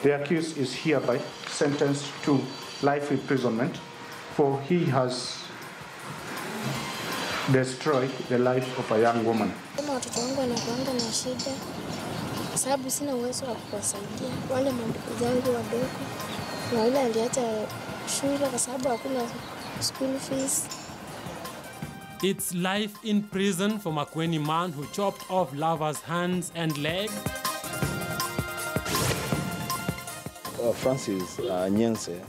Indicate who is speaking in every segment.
Speaker 1: The accused is hereby sentenced to life imprisonment, for he has destroyed the life of a young woman.
Speaker 2: Watoto wangu wanakuanga na shida sababu sina uwezo wa kuwasaidia wale mandugu zangu wadogo, na yule aliacha shule kwa sababu hakuna school fees.
Speaker 3: It's life in prison for Makueni man who chopped off lover's hands and leg.
Speaker 4: Francis Nyenze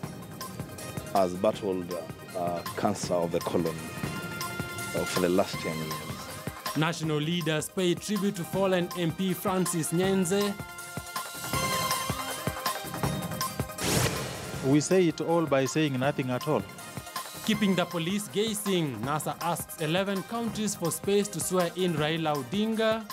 Speaker 4: has battled cancer of the colon for the last 10 years.
Speaker 3: National leaders pay tribute to fallen MP Francis Nyenze.
Speaker 5: We say it all by saying nothing at all.
Speaker 3: Keeping the police guessing, NASA asks 11 countries for space to swear in Raila Odinga.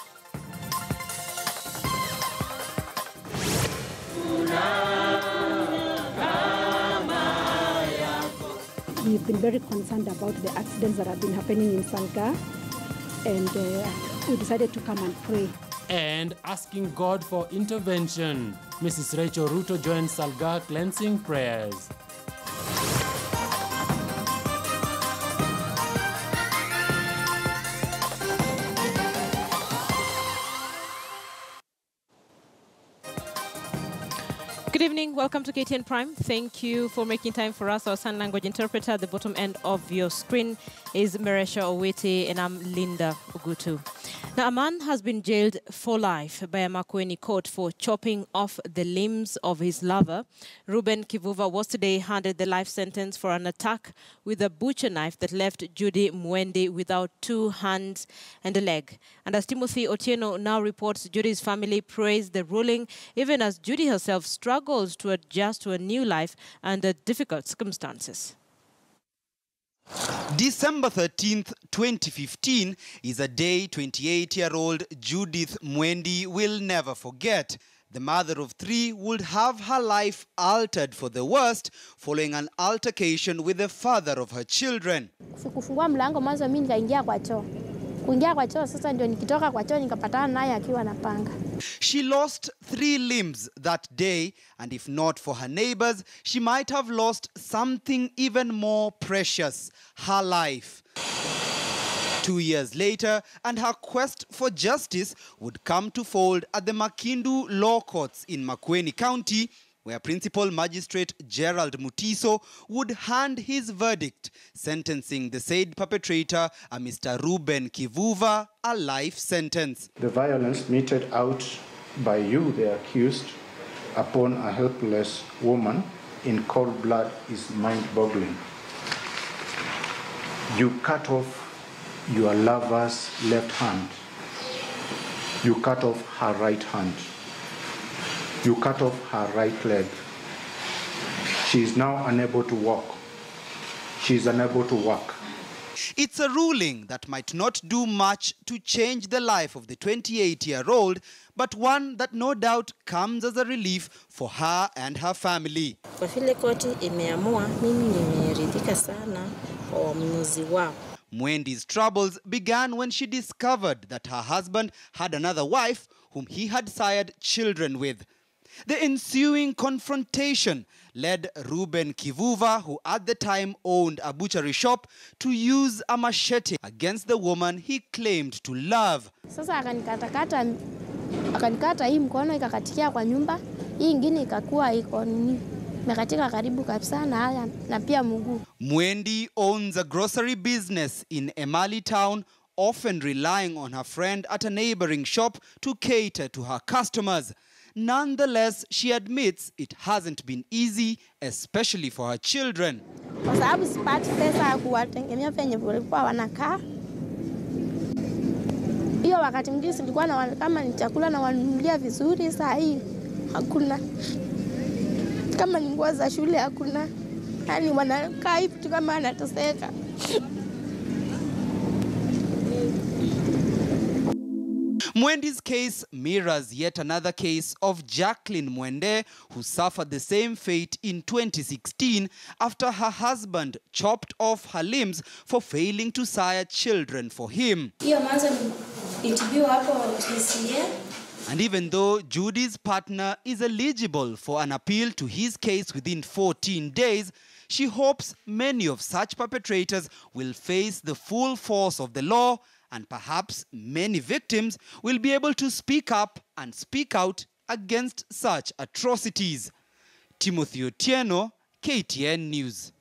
Speaker 6: We've been very concerned about the accidents that have been happening in Salga, and we decided to come and pray.
Speaker 3: And asking God for intervention. Mrs. Rachel Ruto joins Salga cleansing prayers.
Speaker 7: Good evening, welcome to KTN Prime. Thank you for making time for us. Our sign language interpreter at the bottom end of your screen is Meresha Owete, and I'm Linda Ugutu. Now, a man has been jailed for life by a Makueni court for chopping off the limbs of his lover. Ruben Kivuva was today handed the life sentence for an attack with a butcher knife that left Judy Mwende without 2 hands and a leg. And as Timothy Otieno now reports, Judy's family praised the ruling, even as Judy herself struggles to adjust to a new life under difficult circumstances.
Speaker 8: December 13th, 2015 is a day 28-year-old Judith Mwendi will never forget. The mother of 3 would have her life altered for the worst following an altercation with the father of her children.
Speaker 2: Sikufungua mlango mwanzo mimi nikaingia kwa choo. Kuingia kwa choo sasa ndio nikitoka kwa choo nikapatana naye akiwa na panga.
Speaker 8: She lost 3 limbs that day, and if not for her neighbors, she might have lost something even more precious, her life. 2 years later, and her quest for justice would come to fold at the Makindu Law Courts in Makueni County, where Principal Magistrate Gerald Mutiso would hand his verdict, sentencing the said perpetrator, a Mr. Ruben Kivuva, a life sentence.
Speaker 1: The violence meted out by you, the accused, upon a helpless woman in cold blood is mind-boggling. You cut off your lover's left hand. You cut off her right hand. You cut off her right leg. She is now unable to walk. She is unable to walk.
Speaker 8: It's a ruling that might not do much to change the life of the 28-year-old, but one that no doubt comes as a relief for her and her family.
Speaker 2: Kwa vile koti imeamua, mimi nimeridhika sana kwa uamuzi wao.
Speaker 8: Mwendi's troubles began when she discovered that her husband had another wife whom he had sired children with. The ensuing confrontation led Ruben Kivuva, who at the time owned a butchery shop, to use a machete against the woman he claimed to love.
Speaker 2: Sasa akanikata hii mkono ikakatikia kwa nyumba, hii ingine ikakuwa iko nini mekatika karibu kabisa na haya na pia mguu.
Speaker 8: Mwendi owns a grocery business in Emali town, often relying on her friend at a neighboring shop to cater to her customers. Nonetheless, she admits it hasn't been easy, especially for her children.
Speaker 2: Kwa sababu sipati pesa ya kuwatengemea penye walikuwa wanakaa. Hiyo wakati mwingine silikuwa na kama ni chakula na wanunulia vizuri, saa hii hakuna. Kama ni nguo za shule hakuna. Yaani wanakaa hivi kama anateseka.
Speaker 8: Mwendi's case mirrors yet another case of Jacqueline Mwende, who suffered the same fate in 2016 after her husband chopped off her limbs for failing to sire children for him.
Speaker 2: Hiyo mwanzo nitibiwa hapo TCA
Speaker 8: And even though Judy's partner is eligible for an appeal to his case within 14 days, she hopes many of such perpetrators will face the full force of the law, and perhaps many victims will be able to speak up and speak out against such atrocities. Timothy Otieno, KTN News.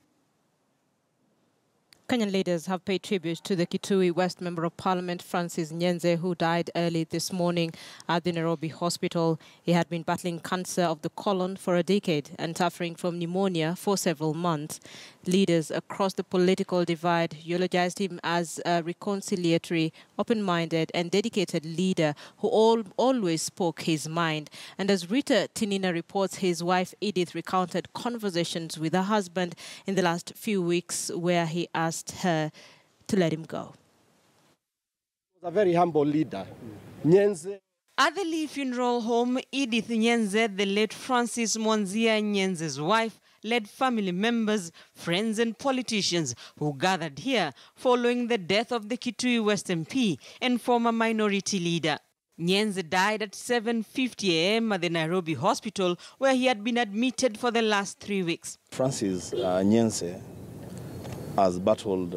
Speaker 7: Kenyan leaders have paid tribute to the Kitui West Member of Parliament, Francis Nyenze, who died early this morning at the Nairobi hospital. He had been battling cancer of the colon for a decade and suffering from pneumonia for several months. Leaders across the political divide eulogized him as a reconciliatory, open-minded and dedicated leader who always spoke his mind. And as Rita Tinina reports, his wife Edith recounted conversations with her husband in the last few weeks where he asked her to let him go.
Speaker 9: He was a very humble leader. Nyenze.
Speaker 10: At the Lee Funeral Home, Edith Nyenze, the late Francis Nyenze's wife, led family members, friends and politicians who gathered here following the death of the Kitui West MP and former minority leader. Nyenze died at 7:50 a.m. at the Nairobi hospital where he had been admitted for the last 3 weeks.
Speaker 4: Francis Nyenze has battled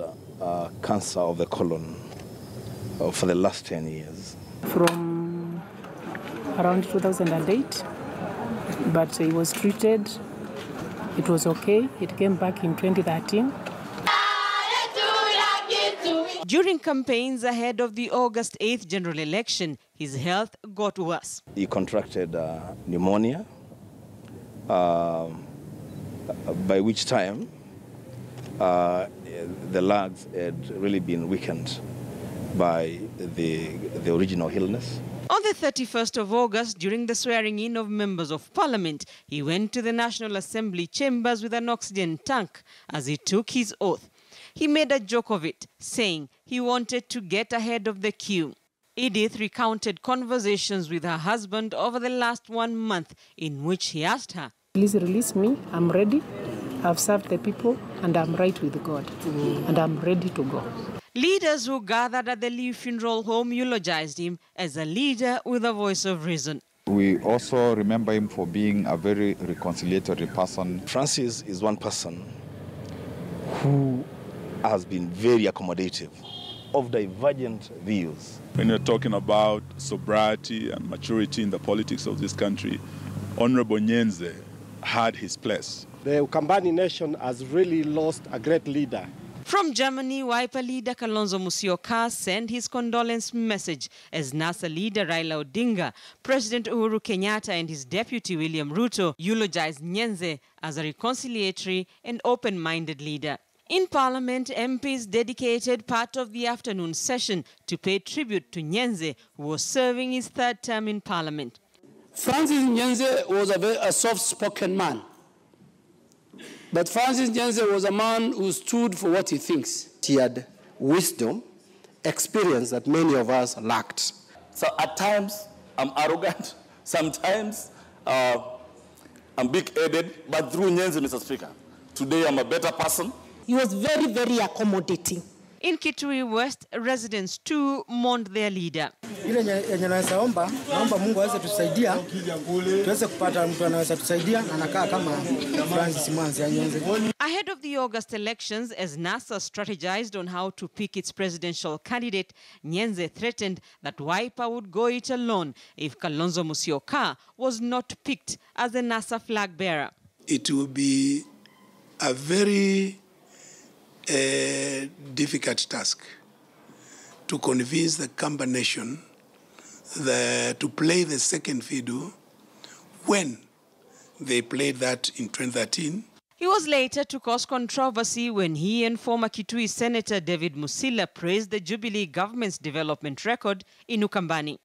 Speaker 4: cancer of the colon for the last 10 years.
Speaker 11: From around 2008, but he was treated. It was okay. It came back in 2013.
Speaker 10: During campaigns ahead of the August 8th general election, his health got worse.
Speaker 4: He contracted pneumonia, by which time the lungs had really been weakened by the original illness.
Speaker 10: On the 31st of August, during the swearing-in of members of parliament, he went to the National Assembly chambers with an oxygen tank as he took his oath. He made a joke of it, saying he wanted to get ahead of the queue. Edith recounted conversations with her husband over the last 1 month in which he asked her,
Speaker 11: "Please release me. I'm ready. I've served the people and I'm right with God. And I'm ready to go."
Speaker 10: Leaders who gathered at the Lee Funeral Home eulogized him as a leader with a voice of reason.
Speaker 12: We also remember him for being a very reconciliatory person.
Speaker 4: Francis is one person who has been very accommodative of divergent views.
Speaker 13: When you're talking about sobriety and maturity in the politics of this country, Honorable Nyenze had his place.
Speaker 9: The Ukambani nation has really lost a great leader.
Speaker 10: From Germany, Wiper leader Kalonzo Musyoka sent his condolence message as NASA leader Raila Odinga, President Uhuru Kenyatta and his deputy William Ruto eulogized Nyenze as a reconciliatory and open-minded leader. In Parliament, MPs dedicated part of the afternoon session to pay tribute to Nyenze, who was serving his third term in Parliament.
Speaker 14: Francis Nyenze was a soft-spoken man. But Francis Nyenze was a man who stood for what he thinks.
Speaker 9: He had wisdom, experience that many of us lacked.
Speaker 15: So at times, I'm arrogant. Sometimes, I'm big-headed. But through Nyenze, Mr. Speaker, today I'm a better person.
Speaker 16: He was very, very accommodating.
Speaker 10: In Kitui West, residents too mourned their leader.
Speaker 17: Naomba Mungu aweze tusaidia tuweze kupata mtu anaweza tusaidia na anakaa kama Francis Nyenze.
Speaker 10: Ahead of the August elections, as NASA strategized on how to pick its presidential candidate, Nyenze threatened that Wiper would go it alone if Kalonzo Musyoka was not picked as the NASA flag bearer.
Speaker 18: It will be a very difficult task to convince the Kamba nation to play the second fiddle when they played that in 2013.
Speaker 10: He was later to cause controversy when he and former Kitui Senator David Musila praised the Jubilee government's development record in Ukambani.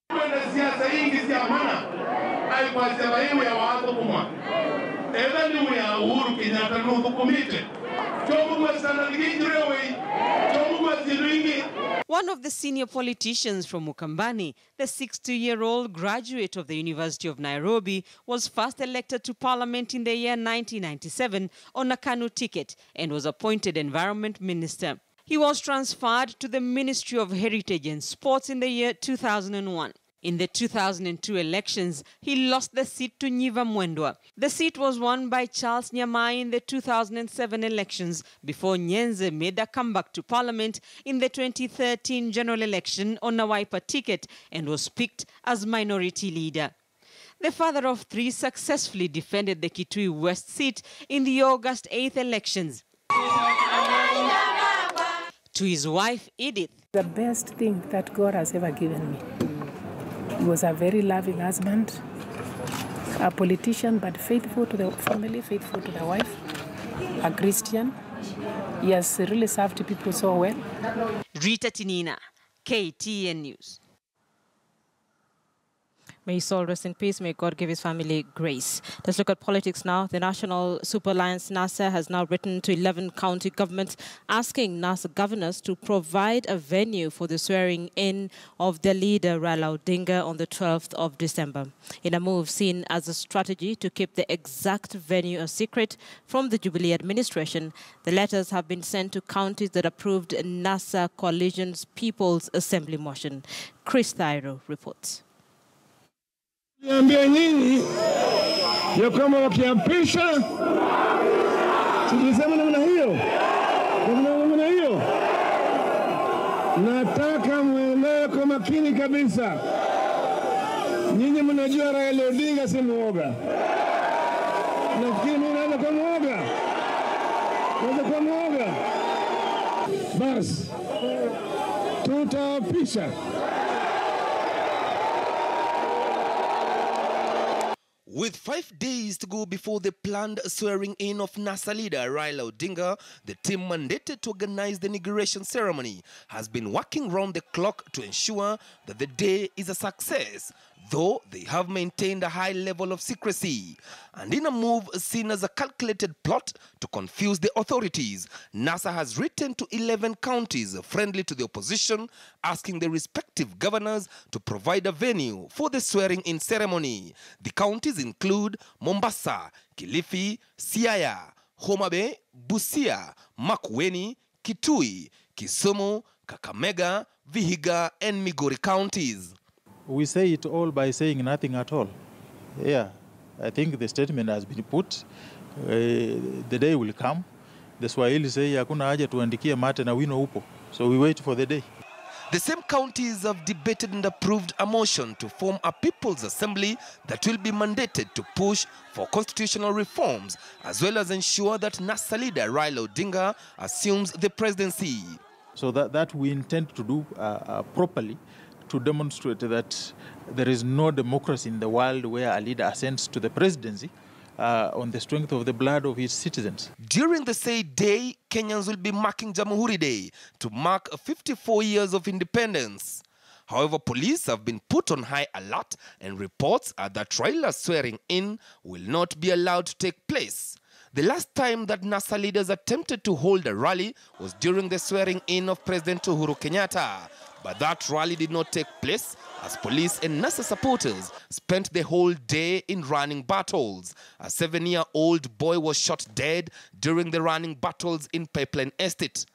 Speaker 10: One of the senior politicians from Ukambani, the 62-year-old graduate of the University of Nairobi, was first elected to parliament in the year 1997 on a KANU ticket and was appointed environment minister. He was transferred to the Ministry of Heritage and Sports in the year 2001. In the 2002 elections, he lost the seat to Nyiva Mwendwa. The seat was won by Charles Nyamai in the 2007 elections before Nyenze made a comeback to parliament in the 2013 general election on a Wiper ticket and was picked as minority leader. The father of three successfully defended the Kitui West seat in the August 8th elections. To his wife, Edith.
Speaker 11: The best thing that God has ever given me. He was a very loving husband, a politician, but faithful to the family, faithful to the wife, a Christian. He has really served people so well.
Speaker 10: Rita Tinina, KTN News.
Speaker 7: May his soul rest in peace. May God give his family grace. Let's look at politics now. The National Super Alliance, NASA, has now written to 11 county governments asking NASA governors to provide a venue for the swearing-in of their leader, Raila Odinga, on the 12th of December. In a move seen as a strategy to keep the exact venue a secret from the Jubilee administration, the letters have been sent to counties that approved NASA Coalition's People's Assembly motion. Chris Thairo reports.
Speaker 19: Niambia nyinyi ya kwamba wakiapisha tulisema namna hiyo. Nataka muelewe kwa makini kabisa. Nyinyi mnajua Raila Odinga si muoga. Nafikiri mimi naweza kuwa muoga. Basi tutaapisha.
Speaker 20: With 5 days to go before the planned swearing-in of NASA leader Raila Odinga, the team mandated to organize the inauguration ceremony has been working round the clock to ensure that the day is a success, though they have maintained a high level of secrecy. And in a move seen as a calculated plot to confuse the authorities, NASA has written to 11 counties friendly to the opposition, asking the respective governors to provide a venue for the swearing-in ceremony. The counties include Mombasa, Kilifi, Siaya, Homa Bay, Busia, Makueni, Kitui, Kisumu, Kakamega, Vihiga, and Migori counties.
Speaker 5: We say it all by saying nothing at all. Yeah, I think the statement has been put. The day will come. The Swahili say, hakuna haja tuandikie mate na wino upo. So we wait for the day.
Speaker 20: The same counties have debated and approved a motion to form a People's Assembly that will be mandated to push for constitutional reforms, as well as ensure that NASA leader Raila Odinga assumes the presidency.
Speaker 5: So that we intend to do properly, to demonstrate that there is no democracy in the world where a leader ascends to the presidency on the strength of the blood of his citizens.
Speaker 20: During the said day, Kenyans will be marking Jamhuri Day to mark 54 years of independence. However, police have been put on high alert, and reports are that Raila's swearing in will not be allowed to take place. The last time that NASA leaders attempted to hold a rally was during the swearing-in of President Uhuru Kenyatta. But that rally did not take place as police and NASA supporters spent the whole day in running battles. A 7-year-old boy was shot dead during the running battles in Pipeline Estate.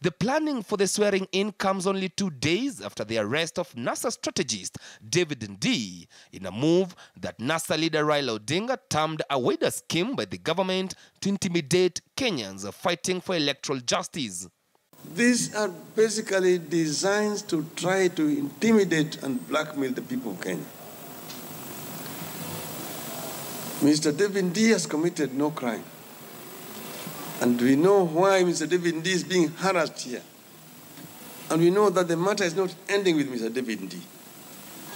Speaker 20: The planning for the swearing-in comes only 2 days after the arrest of NASA strategist David Ndii in a move that NASA leader Raila Odinga termed a wider scheme by the government to intimidate Kenyans fighting for electoral justice.
Speaker 21: These are basically designs to try to intimidate and blackmail the people of Kenya. Mr. David Ndii has committed no crime. And we know why Mr. David Ndii is being harassed here. And we know that the matter is not ending with Mr. David Ndii.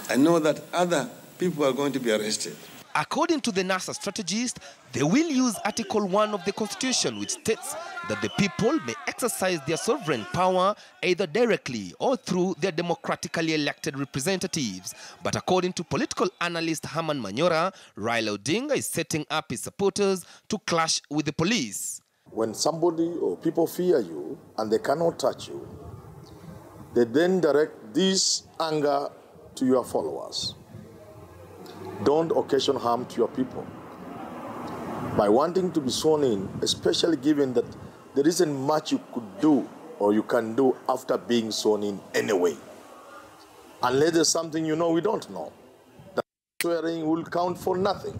Speaker 21: I know that other people are going to be arrested.
Speaker 20: According to the NASA strategist, they will use Article 1 of the Constitution, which states that the people may exercise their sovereign power either directly or through their democratically elected representatives. But according to political analyst Herman Manyora, Raila Odinga is setting up his supporters to clash with the police.
Speaker 22: When somebody or people fear you and they cannot touch you, they then direct this anger to your followers. Don't occasion harm to your people by wanting to be sworn in, especially given that there isn't much you could do or you can do after being sworn in anyway. unless there's something you know we don't know. That swearing will count for nothing,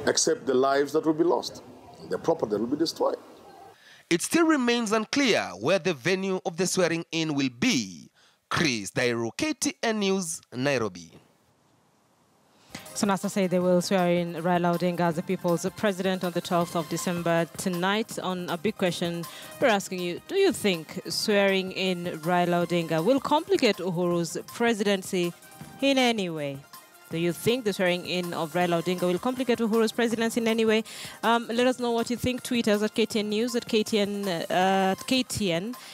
Speaker 22: except the lives that will be lost, the property that will be destroyed.
Speaker 20: It still remains unclear where the venue of the swearing-in will be. Chris Dairo, KTN News, Nairobi.
Speaker 7: So NASA say they will swear in Raila Odinga as the people's president on the 12th of December. Tonight, on a big question, we're asking you, do you think swearing in Raila Odinga will complicate Uhuru's presidency in any way? Do you think the swearing in of Raila Odinga will complicate Uhuru's presidency in any way? Let us know what you think. Tweet us at KTN News, at KTN.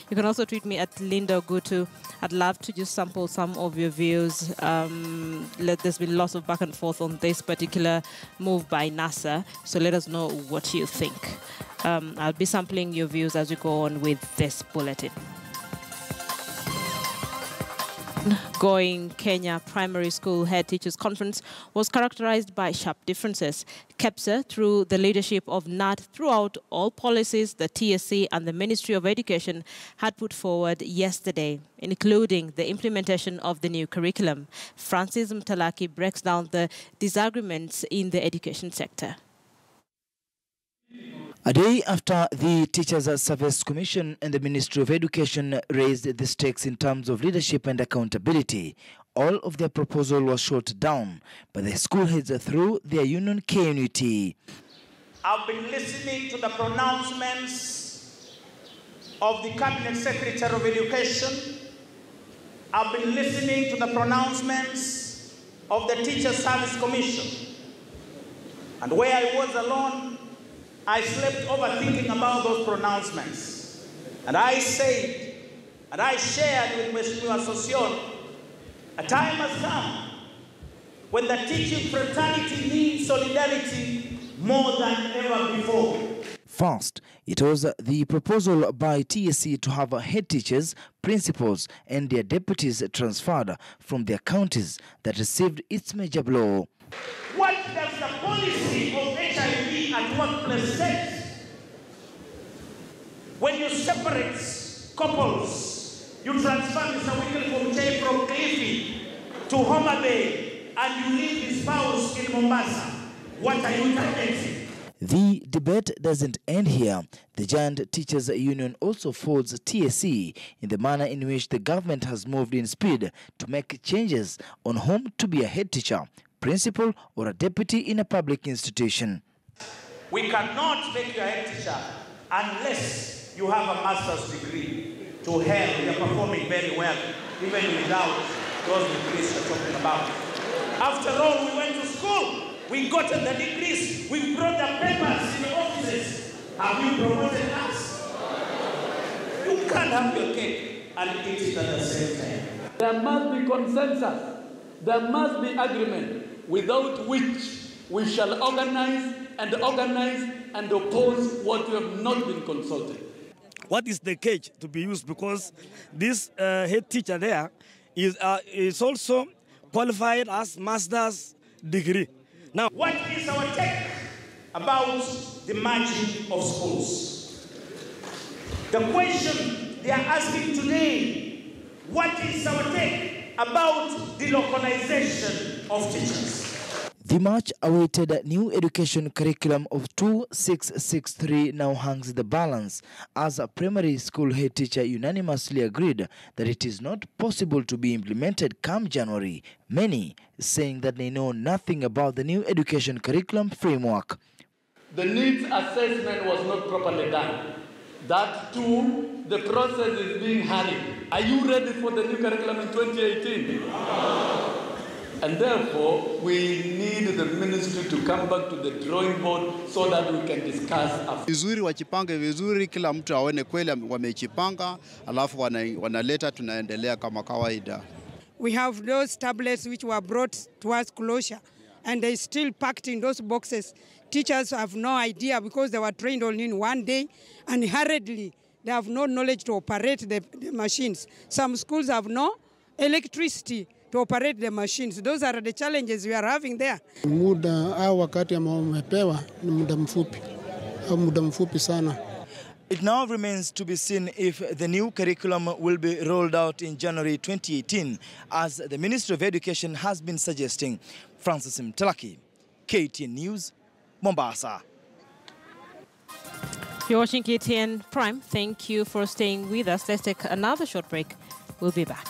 Speaker 7: You can also tweet me at Linda Ogutu. I'd love to just sample some of your views. There's been lots of back and forth on this particular move by NASA. So let us know what you think. I'll be sampling your views as we go on with this bulletin. Going Kenya Primary School Head Teachers Conference was characterized by sharp differences. KEPSA, through the leadership of NAT, throughout all policies the TSC and the Ministry of Education had put forward yesterday, including the implementation of the new curriculum. Francis Mtalaki breaks down the disagreements in the education sector.
Speaker 3: A day after the Teachers Service Commission and the Ministry of Education raised the stakes in terms of leadership and accountability, all of their proposal was shot down by the school heads through their union KNUT.
Speaker 6: I've been listening to the pronouncements of the Cabinet Secretary of Education. I've been listening to the pronouncements of the Teachers Service Commission. And where I was alone, I slept overthinking about those pronouncements. And I said, and I shared with Mheshimiwa Sosion, a time has come when the teaching fraternity needs solidarity more than ever before.
Speaker 3: First, it was the proposal by TSC to have head teachers, principals, and their deputies transferred from their counties that received its major blow.
Speaker 6: What does the policy of HIV at workplace say? When you separate couples, you transfer Mr. Wickel from Cliffy to Homa Bay, and you leave his spouse in Mombasa. What are you targeting?
Speaker 3: The debate doesn't end here. The Giant Teachers Union also faults TSC in the manner in which the government has moved in speed to make changes on whom to be a head teacher, principal, or a deputy in a public institution.
Speaker 6: We cannot make you a head teacher unless you have a master's degree. To hell, you're performing very well, even without those degrees you're talking about. After all, we went to school. We got the degrees. We brought the papers in the offices. Have you promoted us? You can't have your cake and eat it at the same time.
Speaker 23: There must be consensus. There must be agreement, without which we shall organize and oppose what we have not been consulted.
Speaker 24: What is the cage to be used? Because this head teacher there is also qualified as master's degree. Now,
Speaker 6: what is our take about the merging of schools? The question they are asking today, what is our take about the localization of teachers?
Speaker 3: The much-awaited new education curriculum of 2663 now hangs the balance, as a primary school head teacher unanimously agreed that it is not possible to be implemented come January, many saying that they know nothing about the new education curriculum framework.
Speaker 23: The needs assessment was not properly done. That too, the process is being hurried. Are you ready for the new curriculum in 2018? And therefore, we need the ministry to come back to the drawing board so that we can discuss.
Speaker 25: Vizuri wachipange vizuri, kila mtu aone kweli wamechipanga, alafu wanaleta tunaendelea kama kawaida.
Speaker 26: We have those tablets which were brought towards closure, and they still packed in those boxes. Teachers have no idea because they were trained only in one day, and hurriedly they have no knowledge to operate the machines. Some schools have no electricity to operate the machines. Those are the challenges we are having there.
Speaker 27: Muda au wakati ambao umepewa ni muda mfupi au muda mfupi sana.
Speaker 3: It now remains to be seen if the new curriculum will be rolled out in January 2018, as the Ministry of Education has been suggesting. Francis Nyenze, KTN News, Mombasa.
Speaker 7: You're watching KTN Prime. Thank you for staying with us. Let's take another short break. We'll be back.